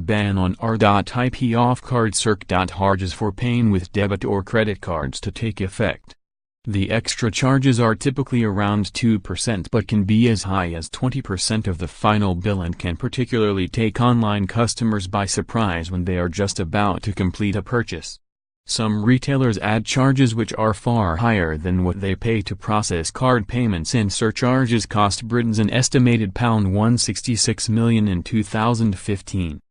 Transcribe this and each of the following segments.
Ban on r.ip-off card surc.harges for paying with debit or credit cards to take effect. The extra charges are typically around 2% but can be as high as 20% of the final bill and can particularly take online customers by surprise when they are just about to complete a purchase. Some retailers add charges which are far higher than what they pay to process card payments, and surcharges cost Britons an estimated £166 million in 2015.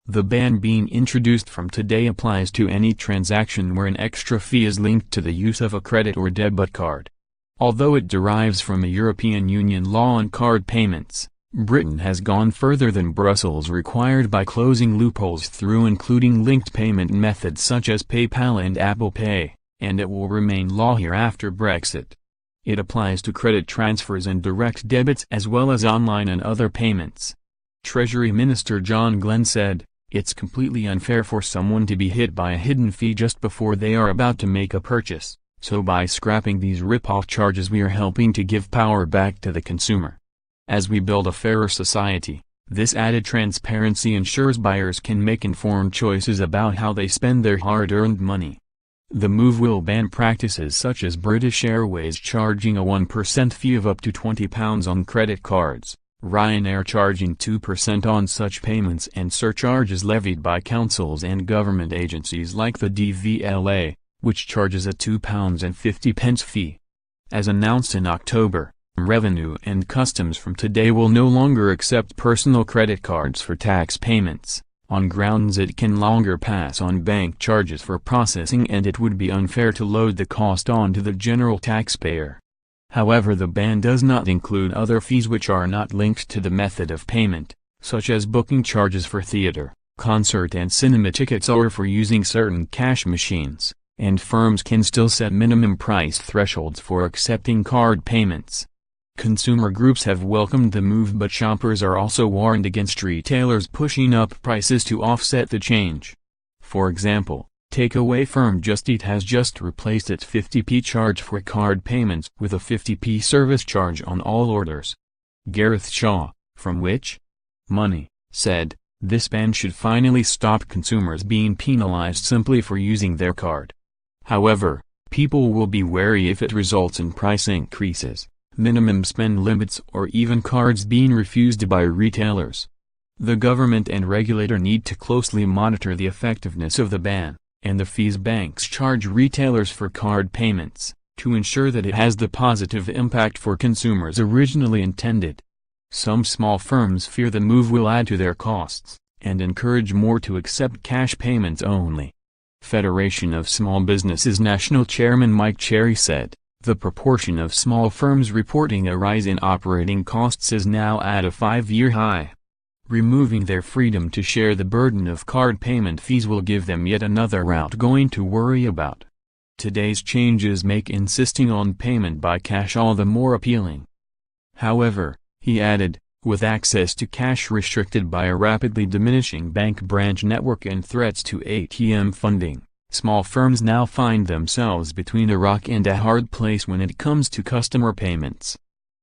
The ban being introduced from today applies to any transaction where an extra fee is linked to the use of a credit or debit card. Although it derives from a European Union law on card payments, Britain has gone further than Brussels required by closing loopholes through including linked payment methods such as PayPal and Apple Pay, and it will remain law here after Brexit. It applies to credit transfers and direct debits as well as online and other payments. Treasury Minister John Glenn said, "It's completely unfair for someone to be hit by a hidden fee just before they are about to make a purchase, so by scrapping these rip-off charges we are helping to give power back to the consumer. As we build a fairer society, this added transparency ensures buyers can make informed choices about how they spend their hard-earned money." The move will ban practices such as British Airways charging a 1% fee of up to £20 on credit cards, Ryanair charging 2% on such payments, and surcharges levied by councils and government agencies like the DVLA, which charges a £2.50 fee. As announced in October, Revenue and Customs from today will no longer accept personal credit cards for tax payments, on grounds it can longer pass on bank charges for processing and it would be unfair to load the cost onto the general taxpayer. However, the ban does not include other fees which are not linked to the method of payment, such as booking charges for theater, concert and cinema tickets or for using certain cash machines, and firms can still set minimum price thresholds for accepting card payments. Consumer groups have welcomed the move, but shoppers are also warned against retailers pushing up prices to offset the change. For example, takeaway firm Just Eat has just replaced its 50p charge for card payments with a 50p service charge on all orders. Gareth Shaw, from Which? Money, said, "This ban should finally stop consumers being penalized simply for using their card." However, people will be wary if it results in price increases, minimum spend limits, or even cards being refused by retailers. The government and regulator need to closely monitor the effectiveness of the ban, and the fees banks charge retailers for card payments, to ensure that it has the positive impact for consumers originally intended. Some small firms fear the move will add to their costs, and encourage more to accept cash payments only. Federation of Small Businesses National Chairman Mike Cherry said, "The proportion of small firms reporting a rise in operating costs is now at a 5-year high. Removing their freedom to share the burden of card payment fees will give them yet another outgoing to worry about." Today's changes make insisting on payment by cash all the more appealing. However, he added, with access to cash restricted by a rapidly diminishing bank branch network and threats to ATM funding, small firms now find themselves between a rock and a hard place when it comes to customer payments.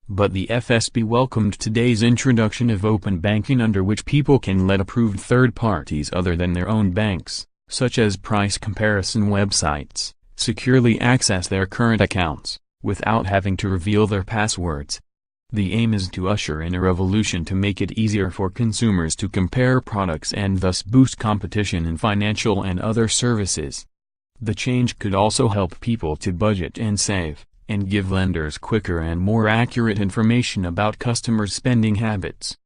But the FSB welcomed today's introduction of open banking, under which people can let approved third parties other than their own banks, such as price comparison websites, securely access their current accounts, without having to reveal their passwords. The aim is to usher in a revolution to make it easier for consumers to compare products and thus boost competition in financial and other services. The change could also help people to budget and save, and give lenders quicker and more accurate information about customers' spending habits.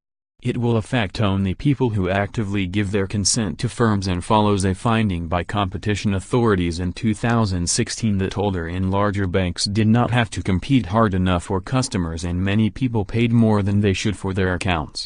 It will affect only people who actively give their consent to firms and follows a finding by competition authorities in 2016 that older and larger banks did not have to compete hard enough for customers and many people paid more than they should for their accounts.